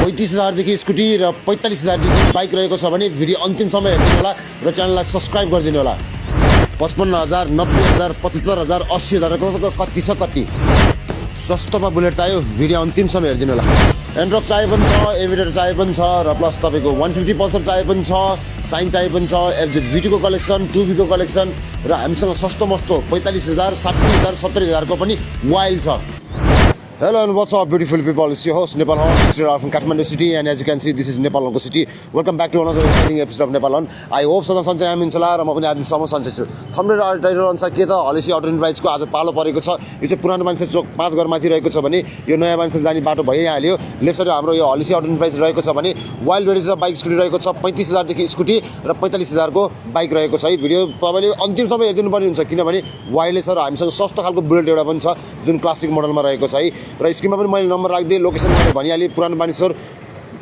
35,000 देखि स्कुटी र 45,000 देखि बाइक रहेको छ भने भिडियो अन्तिमसम्म हेर्दिनु होला र च्यानललाई सब्स्क्राइब गरिदिनु होला। 55,000, 90,000, 75,000, 80,000 कति छ कति सस्तोमा बुलेट चाहियो भिडियो अन्तिमसम्म हेर्दिनु होला। एन्ड्रक चाहिए पनि छ, एभिडेटर चाहिए पनि छ र प्लस तपाईँको 150 पल्सर चाहिए पनि छ, साइन चाहिए पनि छ, एफजेड VT को कलेक्सन, 2B को कलेक्सन र हामीसँग सस्तो मस्तो 45,000, 60,000, 70,000 को पनि वाइल्ड छ। Hello and what's up beautiful people, it's your host Nepal Hon, straight out from Kathmandu city, and as you can see this is Nepal Honko city. Welcome back to another exciting episode of Nepal Hon. I hope सधैँ सन्चै हामी हुन्छ होला र म पनि आज सम्म सन्चै छु। थम्बनेल टाइटल अनुसार के त हलेसी अटो इन्टरप्राइजको आज पालो परेको छ। यो चाहिँ पुरानो मान्छे चोक 5 घर माथि रहेको छ भने यो नयाँ मान्छे जाने बाटो भइहाल्यो। लेफ्ट साइड हाम्रो यो हलेसी अटो इन्टरप्राइज रहेको छ भने वाइल्ड भेराइटी छ, बाइक स्कुटी रहेको छ, 35,000 देखि स्कुटी र 45,000 को बाइक रहेको छ। भिडियो तपाईले अन्तिमसम्म हेर्दिनु पर्ने हुन्छ किनभने वाइल्डले छ र हामीसँग सस्तो खालको बुलेट एउटा पनि छ जुन क्लासिक मोडलमा रहेको छ है। र स्क्रिनमा पनि मैले नम्बर राखिदिए, लोकेसन मैले भनिहालेँ। पुरानो बानेश्वर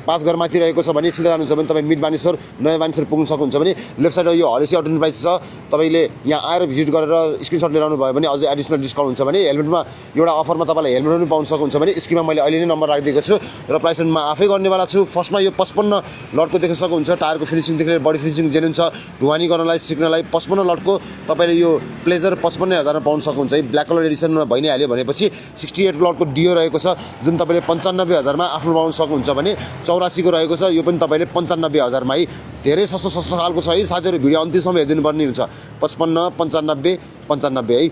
5 घर माथि रहेको छ भने सिधा जानुहुन्छ भने तपाईँ मिड बानेश्वर नयाँ बानेश्वर पुग्न सक्नुहुन्छ भने लेफ्ट साइड यो हलेसी अटो इन्टरप्राइज छ। तपाईँले यहाँ आएर भिजिट गरेर स्क्रिनसट लिएर आउनु भयो भने अझै एडिसनल डिस्काउन्ट हुन्छ भने हेलमेटमा एउटा अफरमा तपाईँलाई हेलमेट पनि पाउन सक्नुहुन्छ भने स्क्रिनमा मैले अहिले नै नम्बर राखिदिएको छु र प्राइसमा आफै गर्नेवाला छु। फर्स्टमा यो 55 लटको देख्न सक्नुहुन्छ, टायरको फिनिसिङदेखि लिएर बडी फिनिसिङ जेन्युन छ। ढुवानी गर्नलाई सिक्नलाई 55 लटको तपाईँले यो प्लेजर 55,000 मा पाउन सक्नुहुन्छ है। ब्ल्याक कलर एडिसनमा भइ नै हाल्यो भनेपछि 68 लटको डियो रहेको छ जुन तपाईँले 95,000 मा आफ्नो पाउन सक्नुहुन्छ भने 84 को रहेको छ यो पनि तपाईँले 95,000 मा है। धेरै सस्तो खालको छ है साथीहरु, भिडियो अन्तिमसम्म हेर्दिनु पर्ने हुन्छ। 55, 95, 95 है।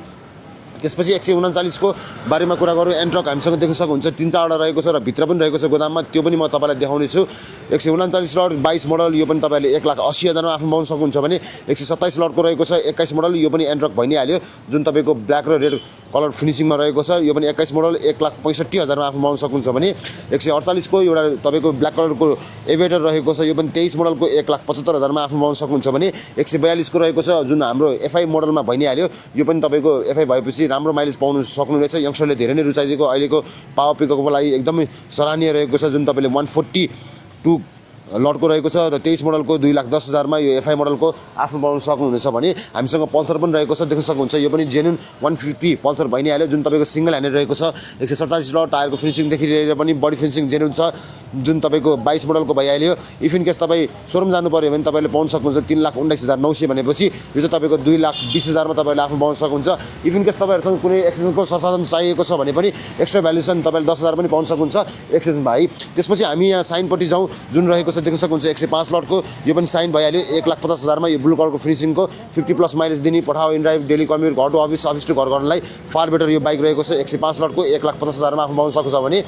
त्यसपछि 139 को बारेमा कुरा गरौँ। एन्ट्रक हामीसँग देख्न सक्नुहुन्छ 3-4 वटा रहेको छ र भित्र पनि रहेको छ गोदाममा, त्यो पनि म तपाईलाई देखाउने छु। 139 लट 22 मोडल यो पनि तपाईले 1,80,000 मा आफ्नो पाउन सक्नुहुन्छ भने 127 लटको रहेको छ 21 मोडल यो पनि एन्ट्रक भइ नै हाल्यो जुन तपाईको ब्ल्याक र रेड कलर फिनिसिङमा रहेको छ। यो पनि 21 मोडल 1,65,000 मा आफ्नो पाउन सक्नुहुन्छ भने 148 को एउटा तपाईको ब्ल्याक कलरको एभिएटर रहेको छ यो पनि 23 मोडलको 1,75,000 मा आफ्नो पाउन सक्नुहुन्छ भने 142 को रहेको छ जुन हाम्रो FI मोडलमा भइ नै हाल्यो। यो पनि तपाईको FI भएपछि राम्रो माइलेज पाउन सक्नुहुनेछ। यंगस्टरले धेरै नै रुचाइदिएको अहिलेको पावर पिकअपको लागि एकदमै सराहनीय रहेको छ जुन तपाईले 142 लटको रहेको छ र 23 मोडलको 2,10,000 मा यो FI मोडलको आफ्नो पाउन सक्नुहुनेछ भने हामीसँग पल्सर पनि रहेको छ देख्न सक्नुहुन्छ। यो पनि जेन्युन 150 पल्सर भइ नै हाल्यो जुन तपाईको सिंगल ह्यान्डेड रहेको छ। 147 लट टायरको फिनिसिङदेखि लिएर पनि बडी फिनिसिङ जेन्युन छ जुन तपाईको 22 मोडलको भइहाल्यो। इफ इन केस तपाईँ सोरुम जानु पर्यो भने तपाईले पाउन सक्नुहुन्छ 3,19,900 भनेपछि यो चाहिँ तपाईको 2,20,000 मा तपाईले आफ्नो पाउन सक्नुहुन्छ। इफ इन केस तपाईहरुसँग कुनै एक्सचेन्जको संसाधन चाहिएको छ भने पनि एक्स्ट्रा भ्यालुएसन तपाईले 10,000 पनि पाउन सक्नुहुन्छ एक्सचेन्ज भाइ। त्यसपछि हामी यहाँ साइनपट्टि जाउँ जुन रहेको छ देख्न सक्नुहुन्छ 105 लटको यो पनि साइन भइहाल्यो 1,50,000 मा यो ब्लू कलरको फिनिसिङको 50 प्लस माइलेज दिने पठाओ इन ड्राइभ डेली कम्युट घर टु अफिस टु घर गर्नलाई फार बेटर यो बाइक रहेको छ। 105 लटको 1,50,000 मा आफ्नो पाउन सक्छ भने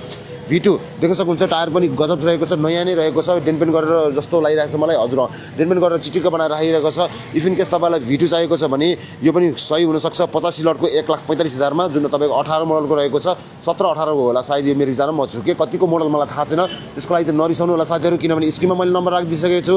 V2 देख्न सक्नुहुन्छ टायर पनि गजब रहेको छ, नयाँ नै रहेको छ। डेनपेन गरेर जस्तो लागिरहेको छ मलाई, हजुर डेनपेन गरेर चिटिक्क बनाएर राखिरहेको छ। इफ इन केस तपाईलाई V2 चाहिएको छ भने यो पनि सही हुन सक्छ। 85 लटको 1,45,000 मा जुन तपाईको 18 मोडलको रहेको छ, 17-18 को होला सायद यो मेरो विचारमा, म झुके कतिको मोडल मलाई थाहा छैन त्यसको लागि चाहिँ नरिसाउनु होला साथीहरु किनभने स्क्रिनमा मैले नम्बर राखिदिसकेको छु,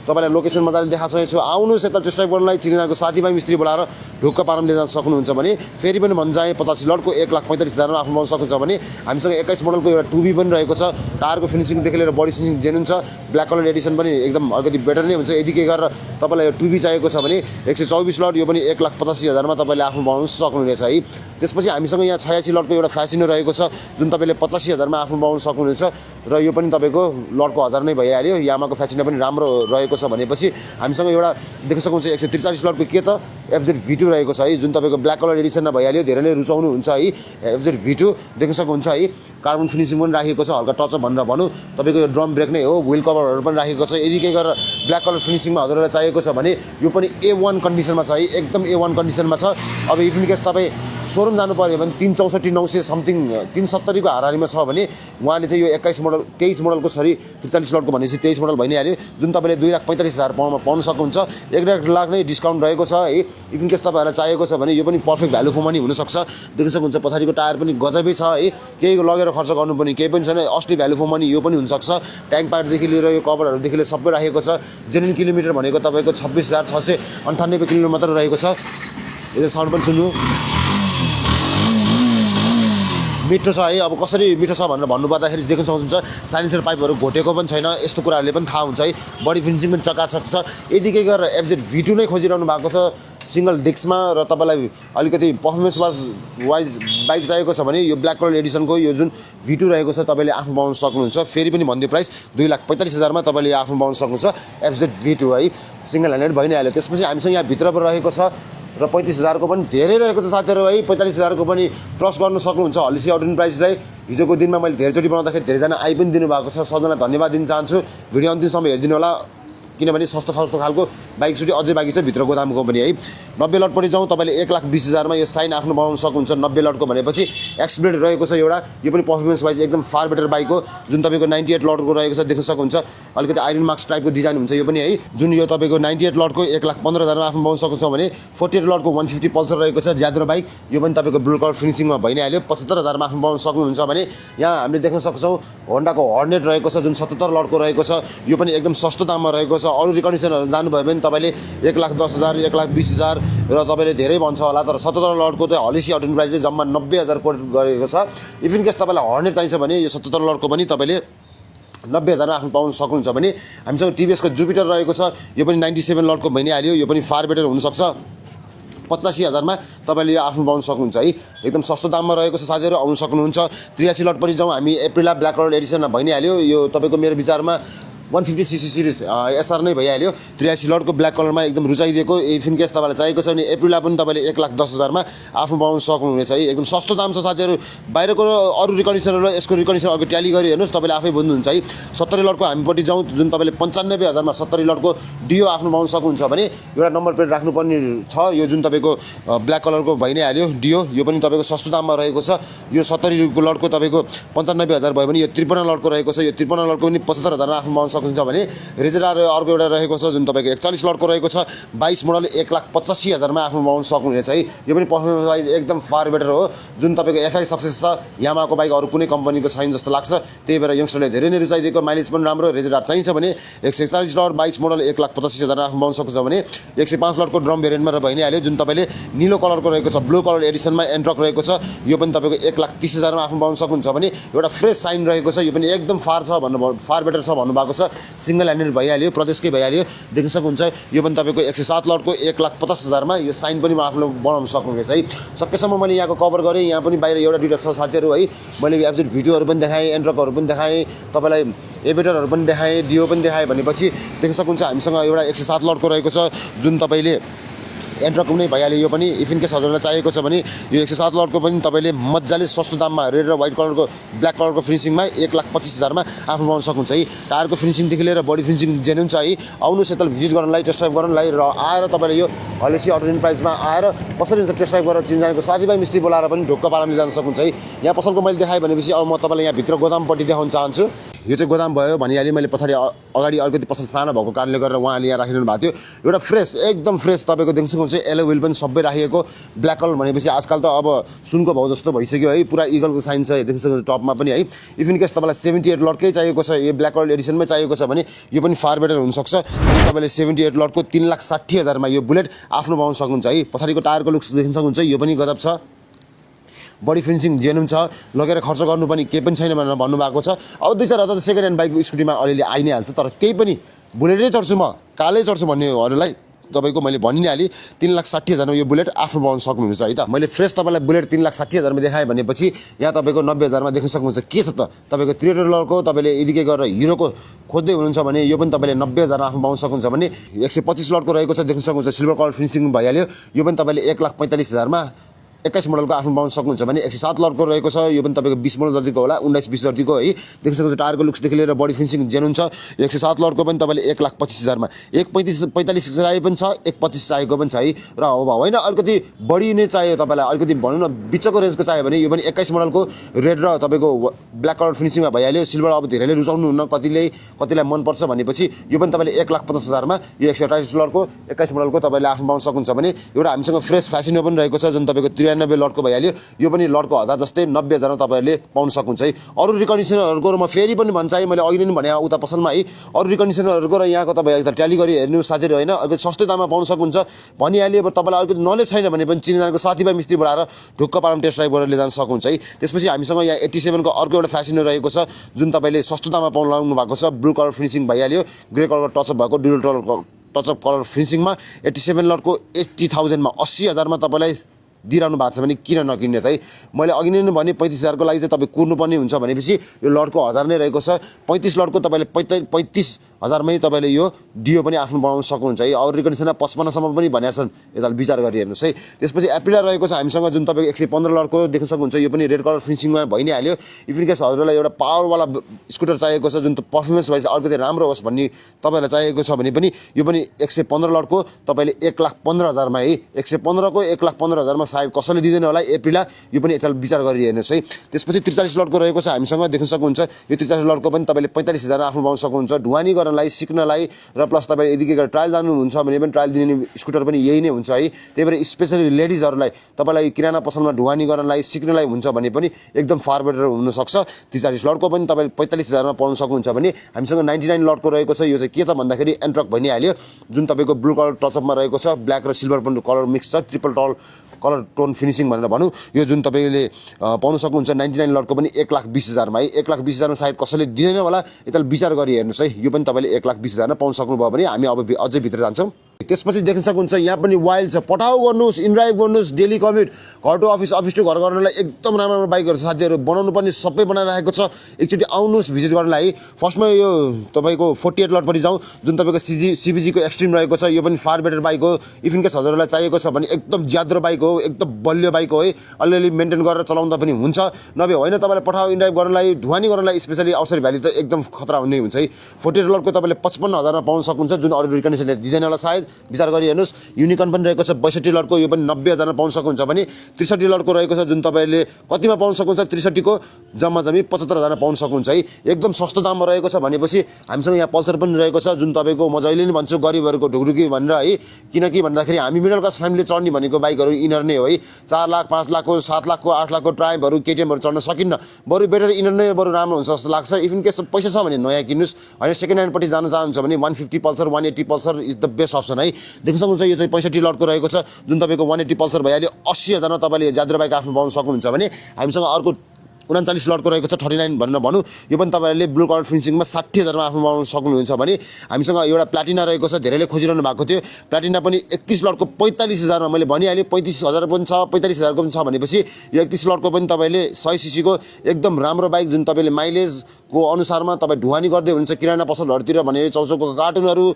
तपाईलाई लोकेसन मजाले देखाइसकेको छु। आउनुस् यता टेस्ट ड्राइभ गर्नलाई चिनिरहेको साथीभाइ मिस्त्री बोलाएर ढुक्क पाराम लिन सक्नुहुन्छ भने फेरि पनि भन्जाए 85 लटको 1,45,000 मा आफ्नो पाउन सक्नुहुन्छ भने हामीसँग 21 मोडलको एउटा 2B पनि रहेको छ। टायरको फिनिसिङदेखि लिएर बडी फिनिसिङ जेन्युन छ। ब्ल्याक कलर एडिसन पनि एकदम अलिकति बेटर नै हुन्छ। यदि के गरेर तपाईलाई 2B चाहिएको छ भने 124 लट यो पनि 1,85,000 मा तपाईले आफ्नो पाउन सक्नुहुनेछ है। त्यसपछि हामीसँग यहाँ 86 लटको एउटा फ्यासिनो रहेको छ जुन तपाईले 85,000 मा आफ्नो पाउन सक्नुहुनेछ र यो पनि तपाईको लटको 1000 नै भइहाल्यो। यामाको फ्यासिनो पनि राम्रो रहेको छ भनेपछि हामीसँग एउटा देख्न सक्नुहुन्छ 143 लटको के त FZ V2 रहेको छ है जुन तपाईको ब्ल्याक कलर एडिसनमा भइहाल्यो। धेरै नै रुचाउनु हुन्छ है FZ V2 देख्न सक्नुहुन्छ है। कार्बन फिनिसिङ पनि राखेको छ, हल्का टचअप भनेर भनौँ तपाईको यो ड्रम ब्रेक नै हो। व्हील कभरहरू पनि राखेको छ। यदि के गरेर ब्ल्याक कलर फिनिसिङमा हजुरलाई चाहिएको छ भने यो पनि A1 कन्डिसनमा छ है, एकदम A1 कन्डिसनमा छ। अब इफ इन केस तपाईँ सोरुम जानु पर्यो भने 364,900 समथिङ 370 को हाराहारीमा छ भने उहाँले चाहिँ यो 21 मोडल 23 मोडलको 43 लटको भनेपछि 23 मोडल भइ नै हाल्यो जुन तपाईले 2,45,000 पाउन सक्नुहुन्छ। 1 लाख नै डिस्काउन्ट रहेको छ है। इफ इन केस तपाईहरुलाई चाहिएको छ भने यो पनि पर्फेक्ट भ्यालु फर मनी हुन सक्छ। देख्न सक्नुहुन्छ पछाडीको टायर पनि गजबै छ है, केही लगेर खर्च गर्नु पनि केही पनि छैन, असली भ्यालु फर मनी यो पनि हुन सक्छ। ट्याङ्क पार्टदेखि लिएर यो कभरहरुदेखि लिएर सबै राखेको छ। जेन्युन किलोमिटर भनेको तपाईको 26,698 किलोमिटर मात्र रहेको छ। यो साउन्ड पनि सुन्नु मिठो छ है। अब कसरी मिठो छ भनेर भन्नु पर्दाखेरि देख्न सक्नुहुन्छ साइलेन्सर पाइपहरु घोटेको पनि छैन, यस्तो कुराहरुले पनि थाहा हुन्छ है। बडी फिनिसिङ पनि चकाचक छ। यदि के गरेर FZ V2 नै खोजिरहनु भएको छ सिंगल डिस्कमा र तपाईँलाई अलिकति पर्फर्मेन्स वाइज बाइक चाहिएको छ भने यो ब्ल्याक कलर एडिसनको यो जुन V2 रहेको छ तपाईँले आफ्नो पाउन सक्नुहुन्छ। फेरि पनि भन्दै प्राइस 2,45,000 मा तपाईँले आफ्नो पाउन सक्नुहुन्छ FZ V2 है, सिंगल ह्यान्डेड भइ नै हाल्यो। त्यसपछि हामीसँग यहाँ भित्र रहेको छ र 35,000 को पनि धेरै रहेको छ साथीहरू है। 45,000 को पनि ट्रस्ट गर्न सक्नुहुन्छ हलिसी आउटिङ प्राइसलाई। हिजोको दिनमा मैले धेरैचोटि बनाउँदाखेरि धेरैजना आई पनि दिनुभएको छ, सबैजनालाई धन्यवाद दिन चाहन्छु। भिडियो अन्तिमसम्म हेरिदिनु होला किनभने सस्तो खालको बाइक छुट्टी अझै बाँकी छ भित्र गोदामको पनि है। 90 लटपट्टि जाउँ, तपाईँले 1,20,000 मा यो साइन आफ्नो बनाउन सक्नुहुन्छ। 90 लटको भनेपछि एक्सब्लेड रहेको छ एउटा, यो पनि पर्फर्मेन्स वाइज एकदम फार बेटर बाइक हो। जुन तपाईँको 98 लटको रहेको छ देख्न सक्नुहुन्छ, अलिकति आइरन मार्क्स टाइपको डिजाइन हुन्छ यो पनि है। जुन यो तपाईँको 98 लटको 1,15,000 मा आफ्नो बनाउन सक्नुहुन्छ भने 48 लटको 150 पल्सर रहेको छ ज्याद्रो बाइक, यो पनि तपाईँको ब्लू कलर फिनिसिङमा भइ नै हाल्यो। 75,000 मा आफ्नो बनाउन सक्नुहुन्छ भने यहाँ हामीले देख्न सक्छौँ होन्डाको हर्नेट रहेको छ जुन 77 लटको रहेको छ, यो पनि एकदम सस्तो दाममा रहेको छ। अरू रिकन्डिसनहरू जानुभयो भने तपाईँले 1,10,000 1,20,000 र तपाईँले धेरै भन्छ होला, तर 77 लटको चाहिँ हलिसी आउटिङ प्राइसले जम्मा 90,000 कोट गरेको छ। इफ इन केस तपाईँलाई हर्नेट चाहिन्छ भने यो 77 लटको पनि तपाईँले 90,000 मा आफ्नो पाउन सक्नुहुन्छ भने हामीसँग टिभीएसको जुपिटर रहेको छ, यो पनि 97 लटको भइ नै हाल्यो, यो पनि फार बेटर हुनसक्छ। 85,000 मा तपाईँले यो आफ्नो पाउन सक्नुहुन्छ है, एकदम सस्तो दाममा रहेको छ साथीहरू, आउनु सक्नुहुन्छ। 83 लट पनि जाउँ हामी, एप्रिला ब्ल्याक कलर एडिसनमा भइ नै हाल्यो। यो तपाईँको मेरो विचारमा 150cc सिरिज एसआर नै भइहाल्यो। 83 लटको ब्ल्याक कलरमा एकदम रुचाइदिएको। इफ इन केस तपाईँलाई चाहिएको छ भने एप्रिला पनि तपाईँले 1,10,000 मा आफ्नो पाउन सक्नुहुनेछ है, एकदम सस्तो दाम छ साथीहरू। बाहिरको अरू रिकन्डिसनर र यसको रिकन्डिसनर अघि ट्याली गरी हेर्नुहोस्, तपाईँले आफै बुझ्नुहुन्छ है। 70 लटको हामीपट्टि जाउँ, जुन तपाईँले 95,000 मा 70 लटको डियो आफ्नो पाउन सक्नुहुन्छ भने एउटा नम्बर प्लेट राख्नुपर्ने छ। यो जुन तपाईँको ब्ल्याक कलरको भइ नै हाल्यो डियो, यो पनि तपाईँको सस्तो दाममा रहेको छ। यो 70 लटको तपाईँको 95,000 भयो भने यो 53 लटको रहेको छ, यो 53 लटको पनि 75,000 मा आफ्नो पाउन सक्नुहुन्छ भने रेजेर अर्को एउटा रहेको छ जुन तपाईँको 41 लटको रहेको छ 22 मोडल 1,85,000 मा आफ्नो पाउन सक्नुहुनेछ है। यो पनि पर्फर्मेन्स वाइज एकदम फार बेटर हो। जुन तपाईँको एफआई सक्सेस छ, यामाको बाइक अरू कुनै कम्पनीको छैन जस्तो लाग्छ, त्यही भएर यङ्स्टरले धेरै नै रुचाइदिएको। माइलेज पनि राम्रो, रेजेर चाहिन्छ भने 141 लट 22 मोडल 1,85,000 आफ्नो पाउन सक्नुहुन्छ भने 105 लटको ड्रम भेरिएन्टमा भइ नै हाल्यो। जुन तपाईँले निलो कलरको रहेको छ, ब्लू कलर एडिसनमा एन्ट्रक रहेको छ, यो पनि तपाईँको 1,30,000 मा आफ्नो पाउन सक्नुहुन्छ भने एउटा फ्रेस साइन रहेको छ, यो पनि एकदम फार बेटर छ भन्नुभएको छ। सिंगल ह्यान्डेड भइहाल्यो, प्रदेशकै भइहाल्यो, देख्न सक्नुहुन्छ। यो पनि तपाईँको 107 लटको 1,50,000 मा यो साइन पनि आफ्नो बनाउन सक्नुहुनेछ है। सकेसम्म मैले यहाँको कभर गरेँ, यहाँ पनि बाहिर एउटा दुईवटा छ साथीहरू है। मैले एब्सोल्युट भिडियोहरू पनि देखाएँ, एन्ट्रकहरू पनि देखाएँ, तपाईँलाई एभेटरहरू पनि देखाएँ, डियो पनि देखाएँ भनेपछि देख्न सक्नुहुन्छ हामीसँग एउटा 107 लटको रहेको छ जुन तपाईँले एन्ट्रक नै भइहाल्यो। यो पनि इफ इन केस हजुरलाई चाहिएको छ भने यो 107 लटको पनि तपाईँले मजाले सस्तो दाममा रेड र व्हाइट कलरको ब्ल्याक कलरको फिनिसिङमा 1,25,000 मा आफ्नो पाउन सक्नुहुन्छ है। टायरको फिनिसिङदेखि लिएर बडी फिनिसिङ जेन्युन छ है। आउनुहोस् यता भिजिट गर्नलाई, टेस्ट ड्राइभ गर्नलाई र आएर तपाईँले यो हलिसी आउटिङ प्राइसमा आएर कसरी हुन्छ टेस्ट ड्राइभ गरेर चिनजानेको साथीभाइ मिस्त्री बोलाएर पनि ढुक्क पाराले जान सक्नुहुन्छ है। यहाँ पसलको मैले देखाएँ भनेपछि अब म तपाईँलाई यहाँ भित्र गोदामपट्टि देखाउन चाहन्छु। यो चाहिँ गोदाम भयो भनिहालेँ मैले, पछाडि अगाडि अलिकति पसल सानो भएको कारणले गरेर उहाँले यहाँ राखिरहनु भएको थियो। एउटा फ्रेस एकदम फ्रेस तपाईँको देख्न सक्नुहुन्छ, एलो व्हिल पनि सबै राखिएको। ब्ल्याक कलर भनेपछि आजकल त अब सुनको भाउ जस्तो भइसक्यो है, पुरा इगलको साइन छ देख्न सक्नुहुन्छ टपमा पनि है। इफ इन केस तपाईँलाई 78 लटकै चाहिएको छ, यो ब्ल्याक कलर एडिसनमै चाहिएको छ भने यो पनि फार बेटर हुनसक्छ। तपाईँले 78 लटको 3,60,000 मा यो बुलेट आफ्नो पाउन सक्नुहुन्छ है। पछाडिको टायरको लुक्स देख्न सक्नुहुन्छ, यो पनि गजब छ, बडी फिनिसिङ जेन्युन छ, लगेर खर्च गर्नु पनि केही पनि छैन भनेर भन्नुभएको छ। अब 2-4 हजार त सेकेन्ड ह्यान्ड बाइक स्कुटीमा अलिअलि आइ नै हाल्छ, तर केही पनि बुलेटै चढ्छु म, कालै चढ्छु भन्नेहरूलाई तपाईँको मैले भनि नै हालेँ 3,60,000 मा यो बुलेट आफ्नो पाउन सक्नुहुन्छ है। त मैले फ्रेस तपाईँलाई बुलेट 3,60,000 मा देखाएँ भनेपछि यहाँ तपाईँको 90,000 मा देख्न सक्नुहुन्छ। के छ त तपाईँको 3 लटको तपाईँले यदिकै गरेर हिरोको खोज्दै हुनुहुन्छ भने यो पनि तपाईँले 90,000 मा आफ्नो पाउन सक्नुहुन्छ भने 125 लटको रहेको छ देख्न सक्नुहुन्छ, सिल्भर कलर फिनिसिङ भइहाल्यो। यो पनि तपाईँले 1,45,000 मा 21 मोडलको आफ्नो पाउन सक्नुहुन्छ भने 107 लटको रहेको छ, यो पनि तपाईँको 20 मोडल जतिको होला, 19-20 जतिको है। देख्न सक्नुहुन्छ टायरको लुक्सदेखि लिएर बडी फिनिसिङ जेन्युन छ। 107 लटको पनि तपाईँले 1,25,000 मा 1,45 चाहिएको पनि छ, 1,25 चाहिएको पनि छ है। र हो होइन अलिकति बढी नै चाहियो तपाईँलाई, अलिकति भनौँ न बिचको रेन्जको चाहियो भने यो पनि 21 मोडलको रेड र तपाईँको ब्ल्याक कलर फिनिसिङमा भइहाल्यो। सिल्भर अब धेरैले रुचाउनुहुन्न, कतिलाई मनपर्छ भनेपछि यो पनि तपाईँले 1,50,000 मा यो 128 लटको 21 मोडलको तपाईँले आफ्नो पाउन सक्नुहुन्छ भने एउटा हामीसँग फ्रेस फ्यासिनो पनि रहेको छ जुन तपाईँको 93 लटको भइहाल्यो। यो पनि लटको 1000 जस्तै 90,000 मा तपाईँले पाउन सक्नुहुन्छ है। अरू रिकन्डिसनरहरूको म फेरि पनि भन्छ है, मैले अघि नै भने उता पसलमा है, अरू रिकन्डिसनरहरूको र यहाँको तपाईँ ट्याली गरी हेर्नु साथीहरू होइन, अलिकति सस्तै दाममा पाउन सक्नुहुन्छ भनिहाल्यो। अब तपाईँलाई अलिकति नलेज छैन भने पनि चिनजानेको साथीभाइ मिस्त्री बोलाएर ढुक्क पाराम टेस्ट ड्राइभ गरेर लिएर जान सक्नुहुन्छ है। त्यसपछि हामीसँग यहाँ 87 को अर्को एउटा फ्यासिनो रहेको छ जुन तपाईँले सस्तो दाममा पाउन लाउनु भएको छ, ब्लू कलर फिनिसिङ भइहाल्यो, ग्रे कलरको टचअप भएको डुअल टचअप कलर फिनिसिङमा 87 लटको 80,000 मा 80,000 मा तपाईलाई दिइरहनु भएको छ भने किन नकिन्ने त है। मैले अघि नै भने 35,000 को लागि चाहिँ तपाईँ कुर्नुपर्ने हुन्छ भनेपछि यो लटको 1000 नै रहेको छ। 35 लटको तपाईँले 35,000 मै तपाईँले यो डियो पनि आफ्नो बनाउन सक्नुहुन्छ है। अरू रिकन्डिसनमा 55 सम्म पनि भनेका छन्, यता विचार गरी हेर्नुहोस् है। त्यसपछि एप्रिला रहेको छ हामीसँग जुन तपाईँको 115 लटको देख्न सक्नुहुन्छ। यो पनि रेड कलर फिनिसिङमा भइ नै हाल्यो। इभन केस हजुरलाई एउटा पावरवाला स्कुटर चाहिएको छ जुन पर्फर्मेन्स वाइज अलिकति राम्रो होस् भन्ने तपाईँलाई चाहिएको छ भने पनि यो पनि 115 लटको तपाईँले 1,15,000 मा है। 115 को 1,15,000 मा सायद कसैले दिँदैन होला एप्रिला। यो पनि एकताल विचार गरी हेर्नुहोस् है। त्यसपछि 43 लटको रहेको छ हामीसँग देख्न सक्नुहुन्छ। यो 43 लटको पनि तपाईँले 45,000 आफ्नो पाउन सक्नुहुन्छ ढुवानी गर्नलाई, सिक्नलाई र प्लस तपाईँ यदि ट्रायल जानुहुन्छ भने पनि ट्रायल दिने स्कुटर पनि यही नै हुन्छ है। त्यही भएर स्पेसली लेडिजहरूलाई तपाईँलाई किराना पसलमा ढुवानी गर्नलाई, सिक्नलाई हुन्छ भने पनि एकदम फार बेटर हुनसक्छ। 43 लटको पनि तपाईँले 45,000 मा पाउन सक्नुहुन्छ भने हामीसँग 99 लटको रहेको छ। यो चाहिँ के त भन्दाखेरि एन्ट्रक भइ नै हाल्यो जुन तपाईँको ब्लू कलर टचअपमा रहेको छ। ब्ल्याक र सिल्भर पनि कलर मिक्स छ, ट्रिपल कलर टोन फिनिसिङ भनेर भनौँ। यो जुन तपाईँले पाउन सक्नुहुन्छ 99 लटको पनि 1,20,000 मा है। 1,20,000 मा सायद कसैले दिँदैन होला, यता विचार गरी हेर्नुहोस् है। यो पनि तपाईँले 1,20,000 मा पाउन सक्नुभयो भने हामी अब अझै भित्र जान्छौँ। त्यसपछि देख्न सक्नुहुन्छ यहाँ पनि वाइल्ड छ। पठाउ गर्नुहोस्, इनड्राइभ गर्नुहोस्, डेली कम्युट, घर टु अफिस, अफिस टु घर गर्नलाई एकदम राम्रो राम्रो बाइकहरू छ साथीहरू। बनाउनु पनि सबै बनाइरहेको छ। एकचोटि आउनुहोस् भिजिट गर्नलाई। फर्स्टमा यो तपाईँको 48 लट पनि जाउँ जुन तपाईँको सिबिजीको एक्सट्रिम रहेको छ। यो पनि फार बेटर बाइक हो। इफ इन केस हजुरलाई चाहिएको छ भने एकदम ज्याद्रो बाइक हो, एकदम बलियो बाइक हो है। अलिअलि मेन्टेन गरेर चलाउँदा पनि हुन्छ। नभए होइन तपाईँलाई पठाउ इनड्राइभ गर्नलाई, ढुवानी गर्नलाई स्पेसली आउटसाइड भ्याली त एकदम खतरा हुने हुन्छ है। 48 लटको तपाईँले 55,000 मा पाउन सक्नुहुन्छ जुन अरू रिकन्डिसनले दिँदैन होला सायद, विचार गरी हेर्नुहोस्। युनिकर्न पनि रहेको छ 62 लटको। यो पनि 90,000 मा पाउन सक्नुहुन्छ भने 63 लटको रहेको छ जुन तपाईँले कतिमा पाउन सक्नुहुन्छ 63 को जम्मा 75,000 मा पाउन सक्नुहुन्छ है। एकदम सस्तो दाममा रहेको छ भनेपछि हामीसँग यहाँ पल्सर पनि रहेको छ जुन तपाईँको म जहिले नै भन्छु गरिबहरूको ढुकढुकी भनेर है। किनकि भन्दाखेरि हामी मिडल क्लास फ्यामिली चढ्ने भनेको बाइकहरू इनर नै हो है। 4 लाख 5 लाखको 7 लाखको 8 लाखको ट्राइबहरू केटिएमहरू चढ्न सकिन्न। बरु बेटर इनर नै बरु राम्रो हुन्छ जस्तो लाग्छ। इफ इन केस पैसा छ भने नयाँ किन्नुहोस्, होइन सेकेन्ड ह्यान्डपट्टि जान चाहनुहुन्छ भने 150 Pulsar 180 Pulsar is the best option है। देख्न सक्नुहुन्छ यो चाहिँ 65 लटको रहेको छ जुन तपाईँको 180 पल्सर भइहाल्यो। 80,000 मा तपाईँले ज्याद्रो बाइक आफ्नो पाउन सक्नुहुन्छ भने हामीसँग अर्को 39 लटको रहेको छ 39 भनेर भनौँ। यो पनि तपाईँहरूले ब्लू कलर फिनिसिङमा 60,000 मा आफ्नो पाउन सक्नुहुन्छ भने हामीसँग एउटा प्लाटिना रहेको छ। धेरैले खोजिरहनु भएको थियो। प्लाटिना पनि 31 लटको 45,000 मा मैले भनिहालेँ। 35,000 पनि छ, 45,000 को पनि छ भनेपछि यो 31 लटको पनि तपाईँले 100 सीसी को एकदम राम्रो बाइक जुन तपाईँले माइलेजको अनुसारमा तपाईँ ढुवानी गर्दै हुनुहुन्छ किराना पसलहरूतिर भने चौचौको कार्टुनहरू,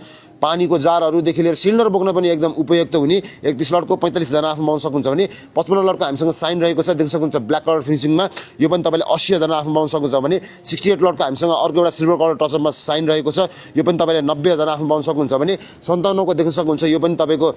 पानीको जारहरूदेखि लिएर सिलिन्डर बोक्न पनि एकदम उपयुक्त हुने 31 लटको 45,000 आफ्नो पाउन सक्नुहुन्छ भने 55 लटको हामीसँग साइन रहेको छ। देख्न सक्नुहुन्छ ब्ल्याक कलर फिनिसिङमा। यो पनि तपाईँले 80,000 आफ्नो पाउन सक्नुहुन्छ भने 68 लटको हामीसँग अर्को एउटा सिल्भर कलर टचअपमा साइन रहेको छ। यो पनि तपाईँले 90,000 आफ्नो पाउन सक्नुहुन्छ भने 57 को देख्न सक्नुहुन्छ। यो पनि तपाईँको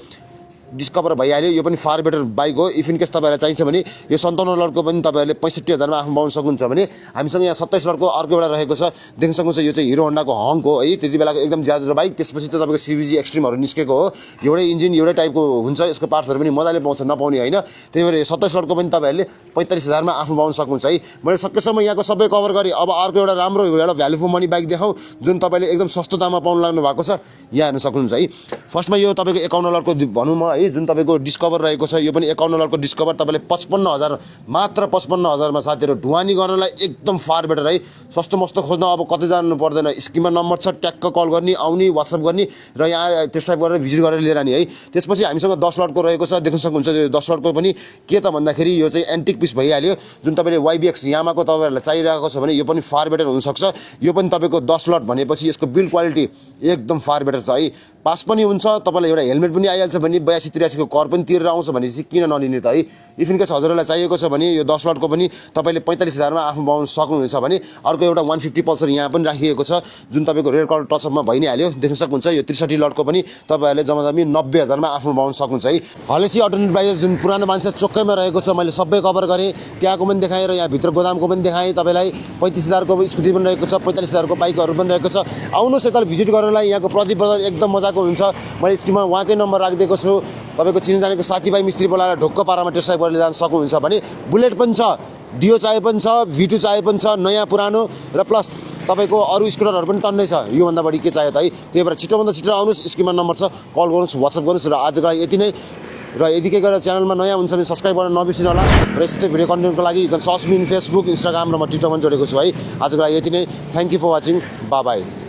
डिस्कभर भइहाल्यो। यो पनि फार बेटर बाइक हो। इफ इन केस तपाईँलाई चाहिन्छ भने यो 57 लटको पनि तपाईँहरूले 65,000 मा आफ्नो पाउन सक्नुहुन्छ भने हामीसँग यहाँ 27 लटको अर्को एउटा रहेको छ। देख्न सक्नुहुन्छ यो चाहिँ हिरो होन्डाको हङ्क हो है। त्यति बेलाको एकदम ज्यादा बाइक। त्यसपछि त तपाईँको सिबिजी एक्सट्रिमहरू निस्केको हो। एउटै इन्जिन एउटै टाइपको हुन्छ। यसको पार्ट्सहरू पनि मजाले पाउँछ, नपाउने होइन। त्यही भएर 27 लटको पनि तपाईँहरूले 45,000 मा आफ्नो पाउन सक्नुहुन्छ है। मैले सकेसम्म यहाँको सबै कभर गरेँ। अब अर्को एउटा राम्रो एउटा भ्यालु फर मनी बाइक देखाउँ जुन तपाईँले एकदम सस्तो दाममा पाउन लाग्नु भएको छ। यहाँ हेर्न सक्नुहुन्छ है। फर्स्टमा यो तपाईँको 51 लटको भनौँ म है जुन तपाईँको डिस्कभर रहेको छ। यो पनि 51 लटको डिस्कभर तपाईँले 55,000 मात्र 55,000 मा साथीहरू ढुवानी गर्नलाई एकदम फार बेटर है। सस्तो मस्तो खोज्न अब कतै जानु पर्दैन। स्क्रिनमा नम्बर छ, ट्याक्क कल गर्ने, आउने, वाट्सएप गर्ने र यहाँ टेस्ट ड्राइभ गरेर भिजिट गरेर लिएर आउने है। त्यसपछि हामीसँग 10 लटको रहेको छ। देख्न सक्नुहुन्छ यो 10 लटको पनि के त भन्दाखेरि यो चाहिँ एन्टिक पिस भइहाल्यो जुन तपाईँले YBX यामाको तपाईँहरूलाई चाहिरहेको छ भने यो पनि फार बेटर हुनसक्छ। यो पनि तपाईँको 10 लट भनेपछि यसको बिल्ड क्वालिटी एकदम फार बेटर छ है। पास पनि हुन्छ, तपाईँलाई एउटा हेलमेट पनि आइहाल्छ भने 82-83 को कर पनि तिरेर आउँछ भनेपछि किन नलिने त है। इफ इन केस हजुरलाई चाहिएको छ भने यो 10 लटको पनि तपाईँले 45,000 मा आफ्नो पाउन सक्नुहुन्छ भने अर्को एउटा 150 पल्सर यहाँ पनि राखिएको छ जुन तपाईँको रेड कलर टचअपमा भइ नै हाल्यो। देख्न सक्नुहुन्छ यो 63 लटको पनि तपाईँहरूले जम्मा 90,000 मा आफ्नो पाउन सक्नुहुन्छ है। हलेसी अल्टरनेट प्राइस जुन पुरानो मान्छे चोकैमा रहेको छ मैले सबै कभर गरेँ। त्यहाँको पनि देखाएँ र यहाँ भित्र गोदामको पनि देखाएँ। तपाईँलाई 35,000 को स्कुटी पनि रहेको छ, 45,000 को बाइकहरू पनि रहेको छ। आउनुहोस् यता भिजिट गर्नलाई। यहाँको प्रदीप ब्रदर एकदम मजाको हुन्छ। मैले स्क्रिनमा उहाँकै नम्बर राखिदिएको छु। तपाईँको चिनजानेको साथीभाइ मिस्त्री बोलाएर ढोक्क पारामा टेस्ट ड्राइभ गरेर जान सक्नुहुन्छ भने बुलेट पनि छ, डियो चाहे पनि छ, V2 चाहे पनि छ, नयाँ पुरानो र प्लस तपाईँको अरू स्कुटरहरू पनि टन्नै छ। योभन्दा बढी के चाहियो त है। त्यही भएर छिटोभन्दा छिटो आउनुहोस्। स्क्रिनमा नम्बर छ, कल गर्नुहोस्, वाट्सएप गर्नुहोस्। र आजको लागि यति नै। र यदि के गरेर च्यानलमा नयाँ हुन्छ भने सब्सक्राइब गर्न नबिर्सिनु होला। र यस्तै भिडियो कन्टेन्टको लागि search me in Facebook, Instagram र म ट्विटर पनि जोडेको छु है। आजको लागि यति नै। Thank you for watching. Bye by.